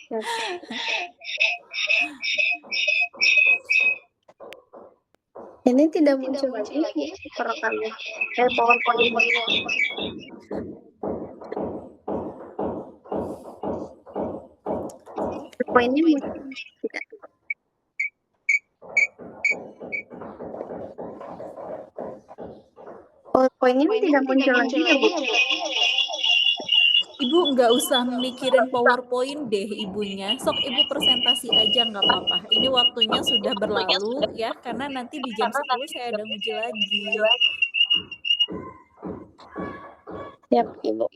Oke. Ini tidak muncul lagi perekamnya, PowerPoint-nya. PowerPoint-nya muncul tidak? PowerPoint-nya tidak muncul lagi ya, Bu? Ibu nggak usah mikirin PowerPoint deh ibunya, sok ibu presentasi aja nggak apa-apa. Ini waktunya sudah berlalu ya, karena nanti di jam 10 saya ada nguji lagi. Siap, Ibu.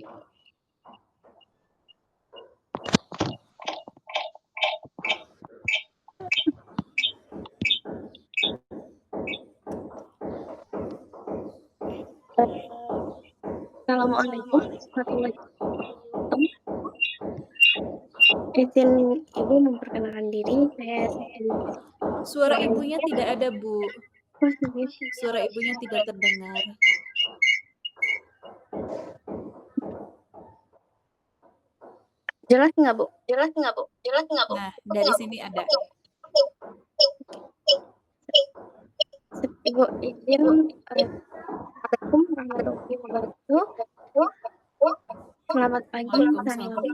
Assalamualaikum warahmatullahi wabarakatuh. Izin Ibu memperkenalkan diri, saya Siti. Suara ibunya tidak ada, Bu. Oh, iya. Suara ibunya tidak terdengar. Jelas nggak, Bu? Nah, dari sini ada. Ibu izin, Assalamualaikum warahmatullahi wabarakatuh. Selamat pagi, Waalaikumsalam.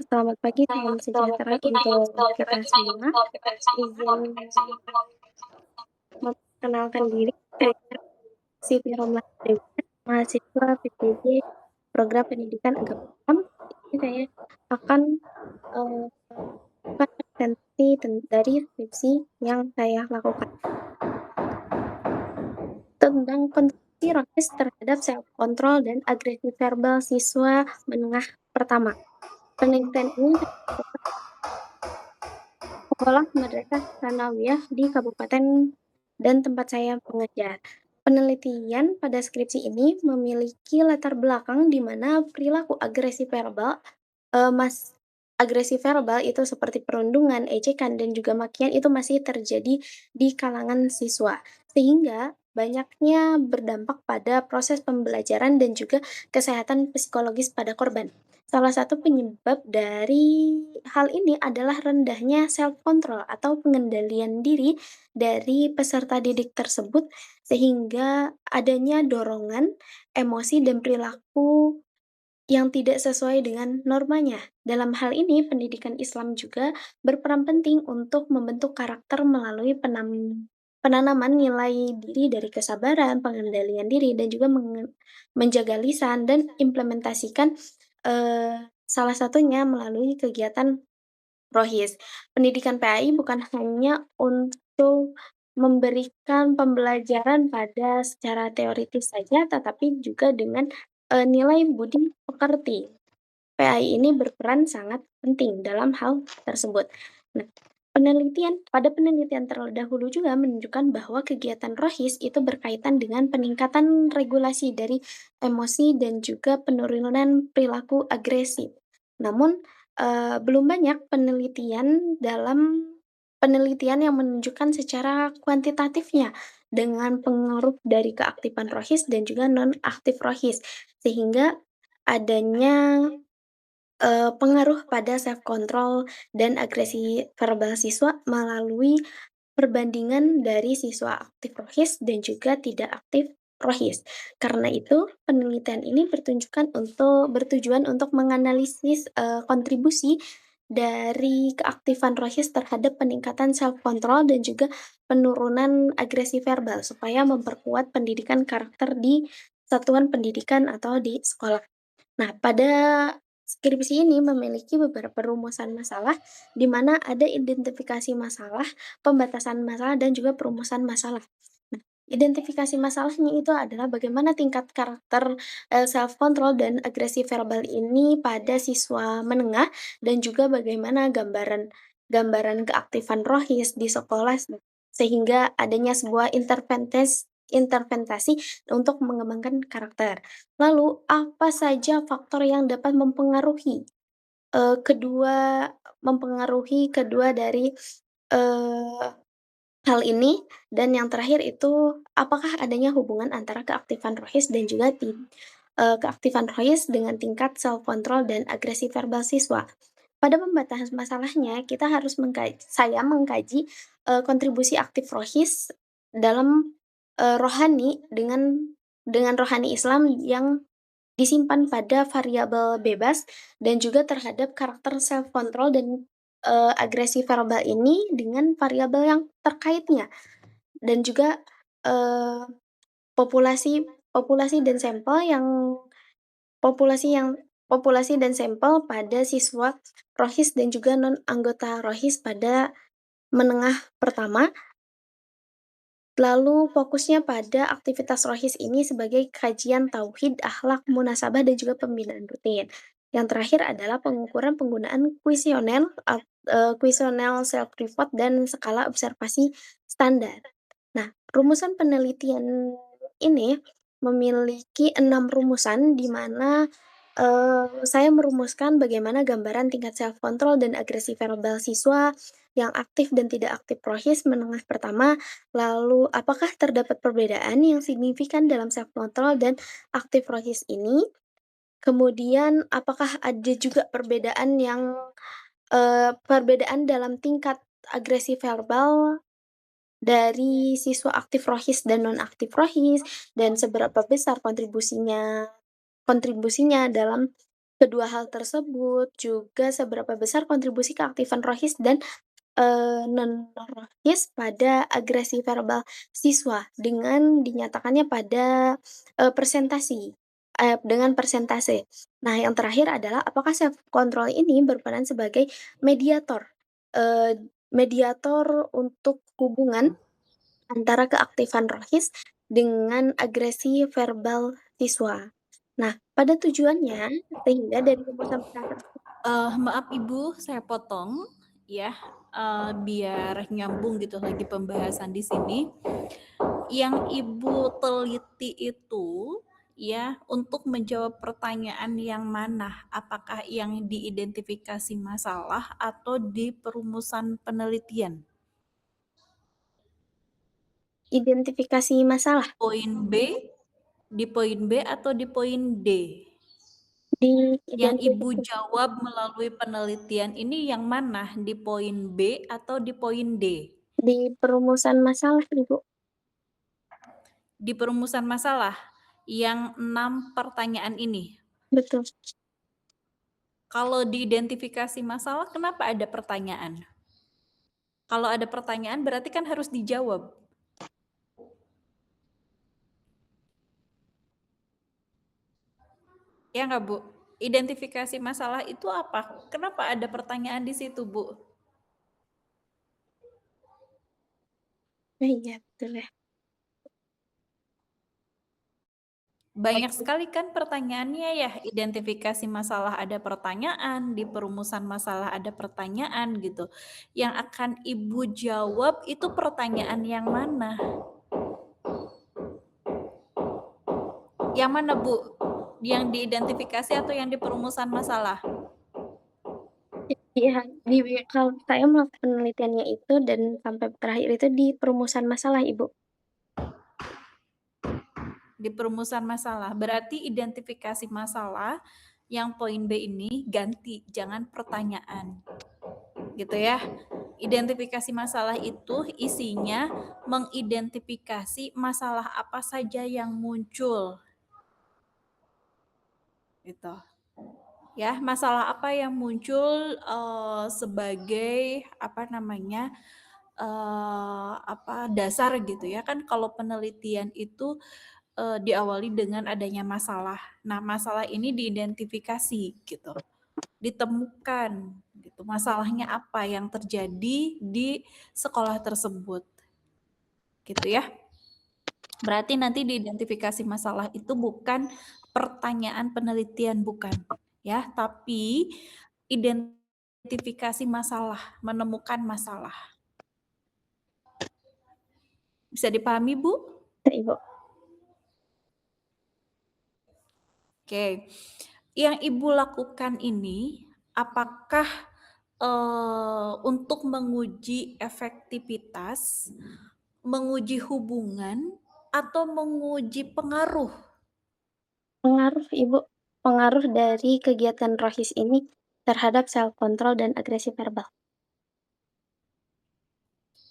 selamat pagi, salam sejahtera untuk kita semua. Izin memperkenalkan diri, saya Siti Romlah Dewi, mahasiswa PPJ Program Pendidikan Agama Islam. Ini saya akan presentasi dari skripsi yang saya lakukan tentang konstruksi Rohis terhadap self control dan agresi verbal siswa menengah pertama. Penelitian ini sekolah Madrasah Tsanawiyah di Kabupaten dan tempat saya mengajar. Penelitian pada skripsi ini memiliki latar belakang di mana perilaku agresi verbal, agresi verbal itu seperti perundungan, ejekan, dan juga makian itu masih terjadi di kalangan siswa. Sehingga banyaknya berdampak pada proses pembelajaran dan juga kesehatan psikologis pada korban. Salah satu penyebab dari hal ini adalah rendahnya self control atau pengendalian diri dari peserta didik tersebut, sehingga adanya dorongan, emosi, dan perilaku yang tidak sesuai dengan normanya. Dalam hal ini, pendidikan Islam juga berperan penting untuk membentuk karakter melalui penanaman nilai diri dari kesabaran, pengendalian diri, dan juga menjaga lisan dan implementasikan salah satunya melalui kegiatan Rohis. Pendidikan PAI bukan hanya untuk memberikan pembelajaran pada secara teoritis saja, tetapi juga dengan nilai budi pekerti. PAI ini berperan sangat penting dalam hal tersebut. Nah, pada penelitian terdahulu juga menunjukkan bahwa kegiatan Rohis itu berkaitan dengan peningkatan regulasi dari emosi dan juga penurunan perilaku agresif. Namun, belum banyak penelitian yang menunjukkan secara kuantitatifnya dengan pengaruh dari keaktifan Rohis dan juga non-aktif Rohis, sehingga adanya pengaruh pada self control dan agresi verbal siswa melalui perbandingan dari siswa aktif Rohis dan juga tidak aktif Rohis. Karena itu, penelitian ini bertujuan untuk menganalisis kontribusi dari keaktifan Rohis terhadap peningkatan self control dan juga penurunan agresi verbal supaya memperkuat pendidikan karakter di satuan pendidikan atau di sekolah. Nah, pada skripsi ini memiliki beberapa rumusan masalah, di mana ada identifikasi masalah, pembatasan masalah, dan juga perumusan masalah. Nah, identifikasi masalahnya itu adalah bagaimana tingkat karakter self control dan agresi verbal ini pada siswa menengah, dan juga bagaimana gambaran keaktifan Rohis di sekolah, sehingga adanya sebuah interpretasi untuk mengembangkan karakter. Lalu, apa saja faktor yang dapat eee, kedua kedua dari, eee, hal ini? Dan yang terakhir itu, apakah adanya hubungan antara keaktifan Rohis dan juga keaktifan Rohis dengan tingkat self control dan agresi verbal siswa? Pada pembatasan masalahnya, kita harus saya mengkaji, kontribusi aktif Rohis dalam, rohani dengan rohani Islam yang disimpan pada variabel bebas dan juga terhadap karakter self control dan, agresi verbal ini dengan variabel yang terkaitnya dan juga, eee, populasi populasi dan sampel yang populasi yang populasi dan sampel pada siswa Rohis dan juga non anggota Rohis pada menengah pertama. Lalu fokusnya pada aktivitas rohis ini sebagai kajian tauhid, akhlak, munasabah, dan juga pembinaan rutin. Yang terakhir adalah pengukuran penggunaan kuesioner self-report dan skala observasi standar. Nah, rumusan penelitian ini memiliki 6 rumusan di mana, saya merumuskan bagaimana gambaran tingkat self control dan agresi verbal siswa yang aktif dan tidak aktif rohis menengah pertama. Lalu, apakah terdapat perbedaan yang signifikan dalam self control dan aktif rohis ini? Kemudian, apakah ada juga perbedaan dalam tingkat agresi verbal dari siswa aktif rohis dan non-aktif rohis, dan seberapa besar kontribusinya dalam kedua hal tersebut, juga seberapa besar kontribusi keaktifan rohis dan non-rohis pada agresi verbal siswa dengan dinyatakannya pada, dengan persentase. Nah, yang terakhir adalah apakah self control ini berperan sebagai mediator, mediator untuk hubungan antara keaktifan rohis dengan agresi verbal siswa. Nah, pada tujuannya sehingga dari rumusan pendapat Maaf Ibu, saya potong ya, biar nyambung gitu lagi pembahasan di sini. Yang Ibu teliti itu ya, untuk menjawab pertanyaan yang mana? Apakah yang diidentifikasi masalah atau di perumusan penelitian? identifikasi masalah Poin B, di poin B atau di poin D? di Yang Ibu identifikasi jawab melalui penelitian ini yang mana? Di poin B atau di poin D? di perumusan masalah, Ibu. Di perumusan masalah yang 6 pertanyaan ini. Betul. Kalau di identifikasi masalah kenapa ada pertanyaan? Kalau ada pertanyaan berarti kan harus dijawab. Ya nggak, Bu? Identifikasi masalah itu apa? Kenapa ada pertanyaan di situ, Bu? Oh iya, betul ya. Banyak sekali kan pertanyaannya ya, identifikasi masalah ada pertanyaan, di perumusan masalah ada pertanyaan gitu. Yang akan Ibu jawab itu pertanyaan yang mana? Yang mana, Bu? Yang diidentifikasi atau yang di perumusan masalah? Iya, kalau saya melakukan penelitiannya itu dan sampai terakhir itu di perumusan masalah, Ibu. Di perumusan masalah. Berarti identifikasi masalah yang poin B ini ganti, jangan pertanyaan. Gitu ya. Identifikasi masalah itu isinya mengidentifikasi masalah apa saja yang muncul. Gitu. Ya, masalah apa yang muncul sebagai apa namanya? Apa dasar gitu ya kan kalau penelitian itu diawali dengan adanya masalah. Nah, masalah ini diidentifikasi gitu, ditemukan gitu, masalahnya apa yang terjadi di sekolah tersebut, gitu ya. Berarti nanti diidentifikasi masalah itu bukan pertanyaan penelitian, bukan, ya, tapi identifikasi masalah, menemukan masalah. Bisa dipahami, Bu? Nah, Ibu. Oke. Yang Ibu lakukan ini, apakah, untuk menguji efektivitas, menguji hubungan, atau menguji pengaruh? Pengaruh, Ibu. Pengaruh dari kegiatan rohis ini. terhadap self control dan agresi verbal?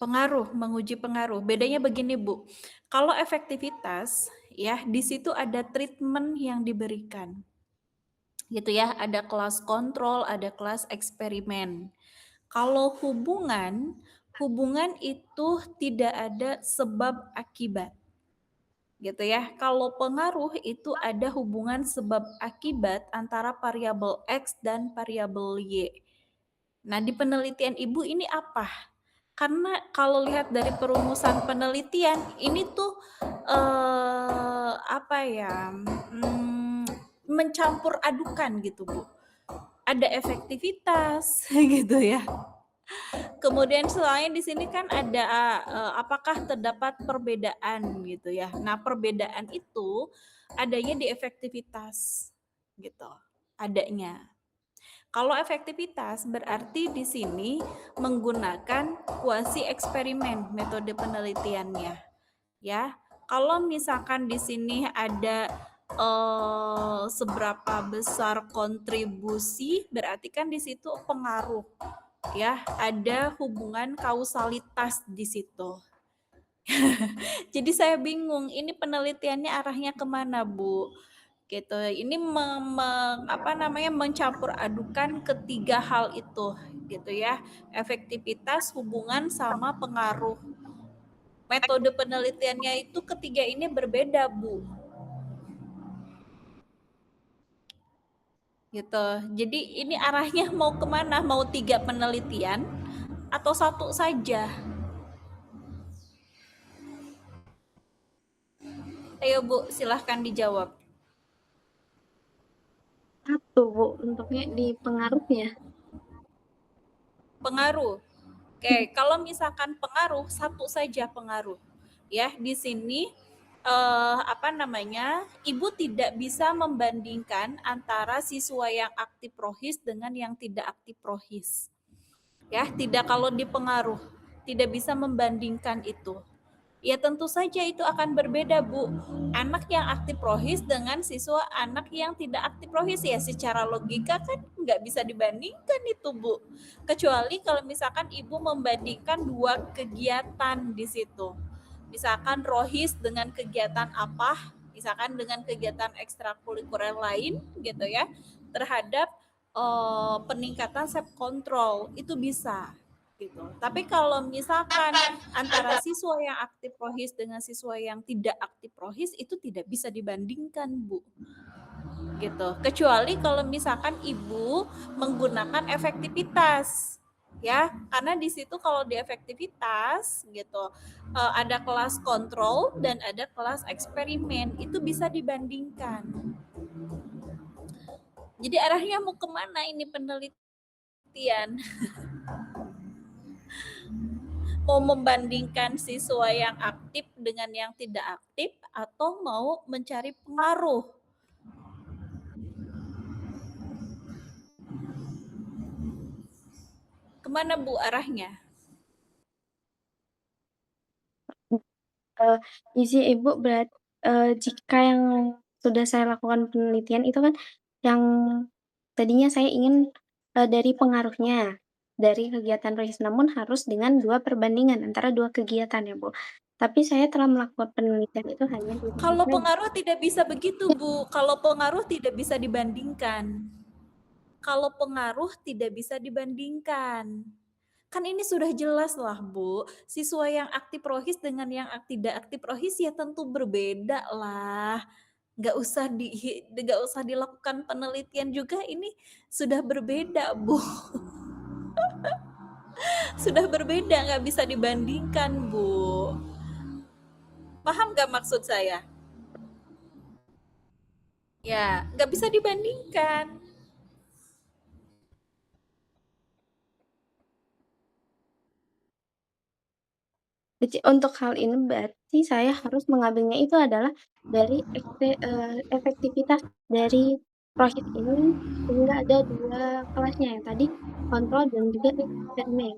Pengaruh, menguji pengaruh. Bedanya begini, Bu. Kalau efektivitas, ya, di situ ada treatment yang diberikan. Gitu ya, ada kelas kontrol, ada kelas eksperimen. Kalau hubungan, hubungan itu tidak ada sebab akibat. Gitu ya. Kalau pengaruh itu ada hubungan sebab akibat antara variabel X dan variabel Y. Nah, di penelitian Ibu ini apa? Karena kalau lihat dari perumusan penelitian ini tuh apa ya? Mencampur adukan gitu, Bu. Ada efektivitas gitu ya. Kemudian selain di sini kan ada apakah terdapat perbedaan gitu ya. Nah, perbedaan itu adanya di efektivitas gitu. Adanya. Kalau efektivitas berarti di sini menggunakan kuasi eksperimen metode penelitiannya, ya. Kalau misalkan di sini ada seberapa besar kontribusi, berarti kan di situ pengaruh, ya. Ada hubungan kausalitas di situ. Jadi saya bingung, ini penelitiannya arahnya kemana, Bu? Gitu. Ini mencampur adukan ketiga hal itu, gitu ya. Efektivitas, hubungan sama pengaruh. Metode penelitiannya itu ketiga ini berbeda, Bu. Gitu. Jadi ini arahnya mau kemana? Mau 3 penelitian atau satu saja? Ayo Bu, silahkan dijawab. Satu, Bu, untuknya di pengaruhnya. Pengaruh. Oke, kalau misalkan pengaruh, satu saja pengaruh. Ya, di sini Ibu tidak bisa membandingkan antara siswa yang aktif prohis dengan yang tidak aktif prohis. Ya, tidak, kalau di pengaruh tidak bisa membandingkan itu. Ya tentu saja itu akan berbeda, Bu. Anak yang aktif prohis dengan siswa anak yang tidak aktif prohis, ya secara logika kan nggak bisa dibandingkan itu, Bu. Kecuali kalau misalkan Ibu membandingkan dua kegiatan di situ. Misalkan rohis dengan kegiatan apa, misalkan dengan kegiatan ekstrakurikuler lain gitu ya, terhadap peningkatan self control itu bisa gitu. Tapi kalau misalkan antara siswa yang aktif prohis dengan siswa yang tidak aktif prohis itu tidak bisa dibandingkan, Bu. Gitu. Kecuali kalau misalkan Ibu menggunakan efektivitas. Ya, karena di situ kalau di efektivitas gitu ada kelas kontrol dan ada kelas eksperimen, itu bisa dibandingkan. Jadi arahnya mau kemana ini penelitian? Mau membandingkan siswa yang aktif dengan yang tidak aktif atau mau mencari pengaruh? Kemana Bu arahnya? Isi Ibu jika yang sudah saya lakukan penelitian itu kan yang tadinya saya ingin, dari pengaruhnya, dari kegiatan ROHIS, namun harus dengan 2 perbandingan antara 2 kegiatan ya, Bu. Tapi saya telah melakukan penelitian itu hanya di ROHIS Kalau saja. pengaruh tidak bisa begitu, Bu. Kalau pengaruh tidak bisa dibandingkan. Kalau pengaruh tidak bisa dibandingkan. Kan ini sudah jelas lah, Bu. Siswa yang aktif rohis dengan yang tidak aktif rohis ya tentu berbeda lah. Nggak usah dilakukan penelitian juga, ini sudah berbeda, Bu. Sudah berbeda, nggak bisa dibandingkan, Bu. Paham nggak maksud saya? Ya, nggak bisa dibandingkan. Jadi untuk hal ini berarti saya harus mengambilnya itu adalah dari efektivitas dari ROHIS ini, sehingga ada 2 kelasnya yang tadi, kontrol dan juga eksperimen.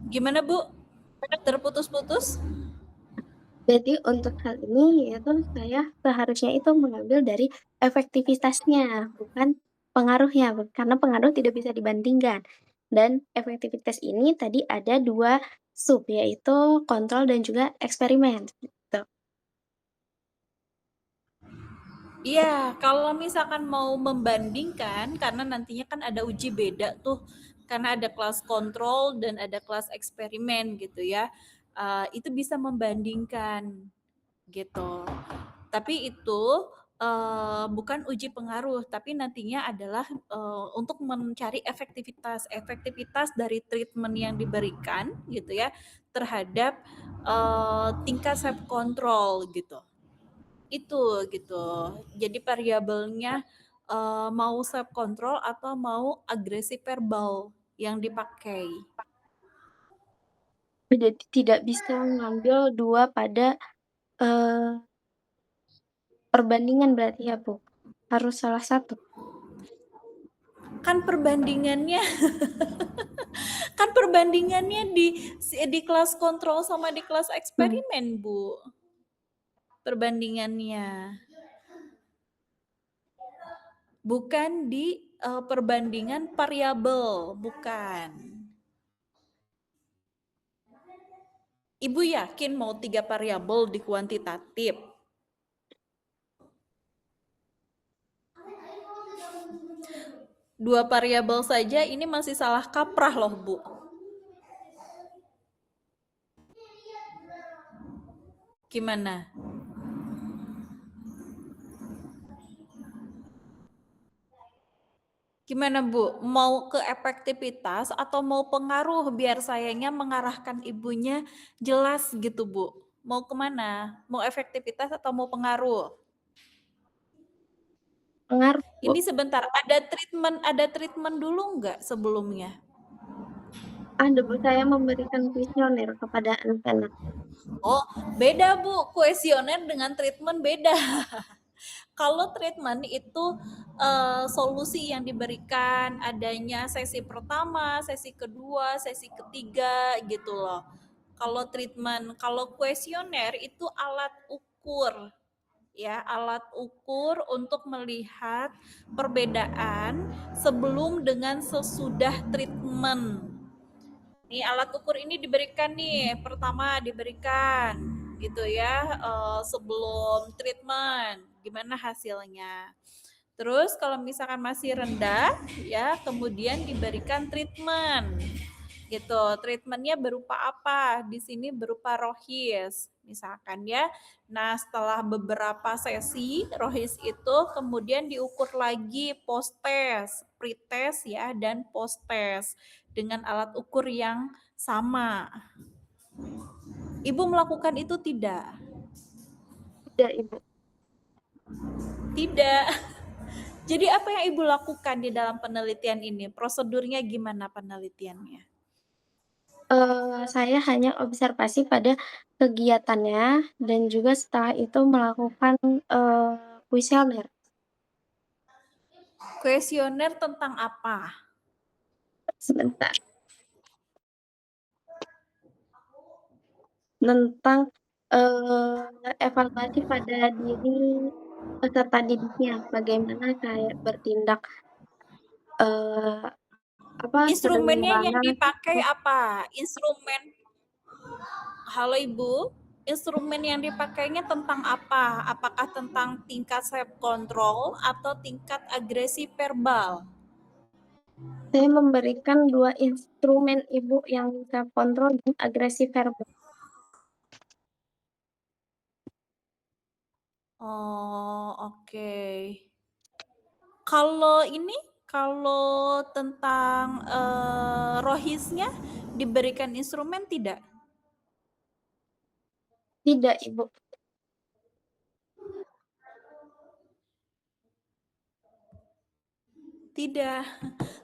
Gimana, Bu? Terputus-putus? Jadi untuk hal ini yaitu saya seharusnya itu mengambil dari efektivitasnya, bukan pengaruhnya, karena pengaruh tidak bisa dibandingkan. Dan efektivitas ini tadi ada 2 sub, yaitu kontrol dan juga eksperimen, gitu. Iya, kalau misalkan mau membandingkan, karena nantinya kan ada uji beda tuh, karena ada kelas kontrol dan ada kelas eksperimen gitu ya. Itu bisa membandingkan gitu. Tapi itu bukan uji pengaruh, tapi nantinya adalah untuk mencari efektivitas, efektivitas dari treatment yang diberikan gitu ya terhadap tingkat self control gitu. Itu gitu. Jadi variabelnya mau self control atau mau agresi verbal yang dipakai. Jadi tidak bisa mengambil 2 pada, eee, perbandingan berarti ya, Bu? Harus salah satu? Kan perbandingannya kan perbandingannya di kelas kontrol sama di kelas Mmm, eksperimen, Bu. Perbandingannya. Bukan di perbandingan variabel, bukan. Ibu yakin mau 3 variabel di kuantitatif? 2 variabel saja ini masih salah kaprah loh, Bu. Gimana? Gimana, Bu? Mau ke efektivitas atau mau pengaruh biar sayanya mengarahkan ibunya jelas gitu, Bu? Mau kemana? Mau efektivitas atau mau pengaruh? pengaruh, Bu. Ini sebentar, ada treatment dulu nggak sebelumnya? Ada, Bu, saya memberikan kuesioner kepada anak-anak. Oh, beda Bu, kuesioner dengan treatment beda. Kalau treatment itu solusi yang diberikan adanya sesi pertama, sesi kedua, sesi ketiga gitu loh. Kalau treatment, kalau kuesioner itu alat ukur ya, alat ukur untuk melihat perbedaan sebelum dengan sesudah treatment. Nih alat ukur ini diberikan nih, pertama diberikan gitu ya sebelum treatment, gimana hasilnya. Terus kalau misalkan masih rendah ya kemudian diberikan treatment gitu. Treatmentnya berupa apa? Di sini berupa rohis misalkan ya. Nah setelah beberapa sesi rohis itu kemudian diukur lagi post test, pre test ya dan post test dengan alat ukur yang sama. Ibu melakukan itu tidak? Tidak, Ibu. Tidak. Jadi apa yang Ibu lakukan di dalam penelitian ini? Prosedurnya gimana penelitiannya? Saya hanya observasi pada kegiatannya dan juga setelah itu melakukan, kuesioner. Kuesioner tentang apa? Sebentar, tentang, evaluasi pada diri peserta didiknya, bagaimana kayak bertindak, eee, apa, sering Instrumennya yang marah dipakai gitu. apa? Halo Ibu, instrumen yang dipakainya tentang apa? Apakah tentang tingkat self control atau tingkat agresi verbal? Saya memberikan 2 instrumen Ibu yang self control dan agresi verbal. Oh, oke. Kalau ini, kalau tentang rohisnya diberikan instrumen tidak? Tidak, Ibu. Tidak.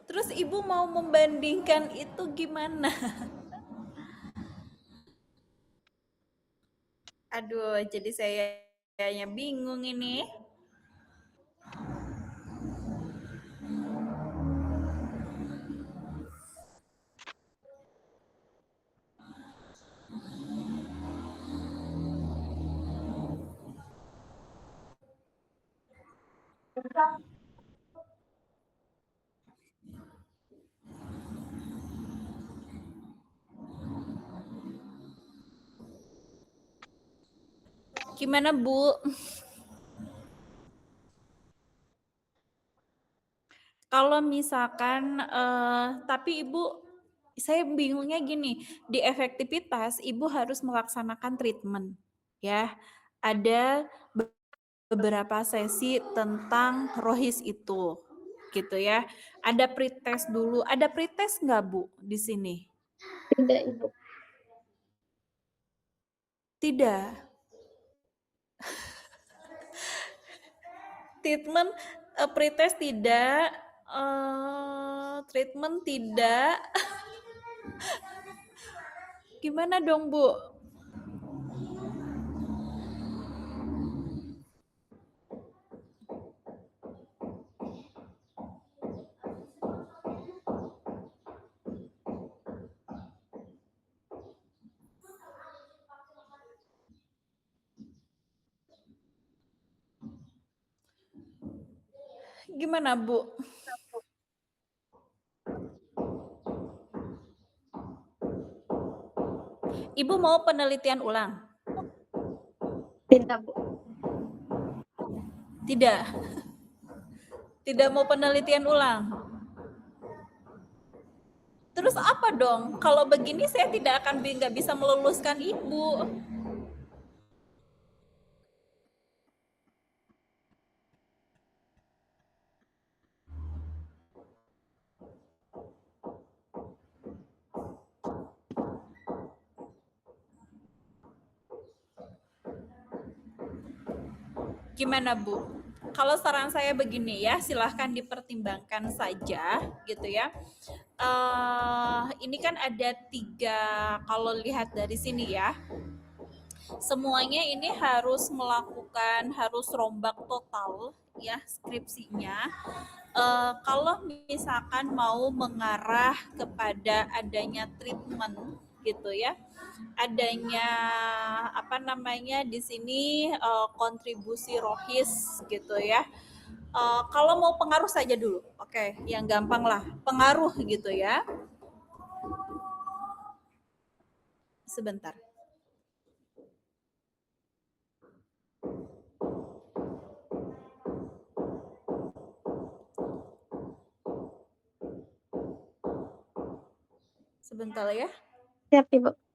Terus Ibu mau membandingkan itu gimana? Aduh, jadi saya kayaknya bingung ini. Gimana, Bu? Kalau misalkan, tapi Ibu saya bingungnya gini, di efektivitas Ibu harus melaksanakan treatment, ya. Ada beberapa sesi tentang rohis itu, gitu ya. Ada pretest dulu, ada pretest nggak Bu di sini? Tidak, Ibu. Tidak. Treatment, pretest tidak, treatment tidak. Gimana dong, Bu? Gimana, Bu? Ibu mau penelitian ulang? Tidak, Bu. Tidak. Tidak mau penelitian ulang. Terus apa dong? Kalau begini saya tidak akan nggak bisa meluluskan Ibu. Gimana, Bu? Kalau saran saya begini ya, silahkan dipertimbangkan saja gitu ya. Ini kan ada 3, kalau lihat dari sini ya, semuanya ini harus melakukan, harus rombak total ya skripsinya. Kalau misalkan mau mengarah kepada adanya treatment gitu ya, adanya apa namanya di sini, kontribusi rohis gitu ya. Kalau mau pengaruh saja dulu, oke, yang gampang lah pengaruh gitu ya. Sebentar. Sebentar ya. Siap, Ibu.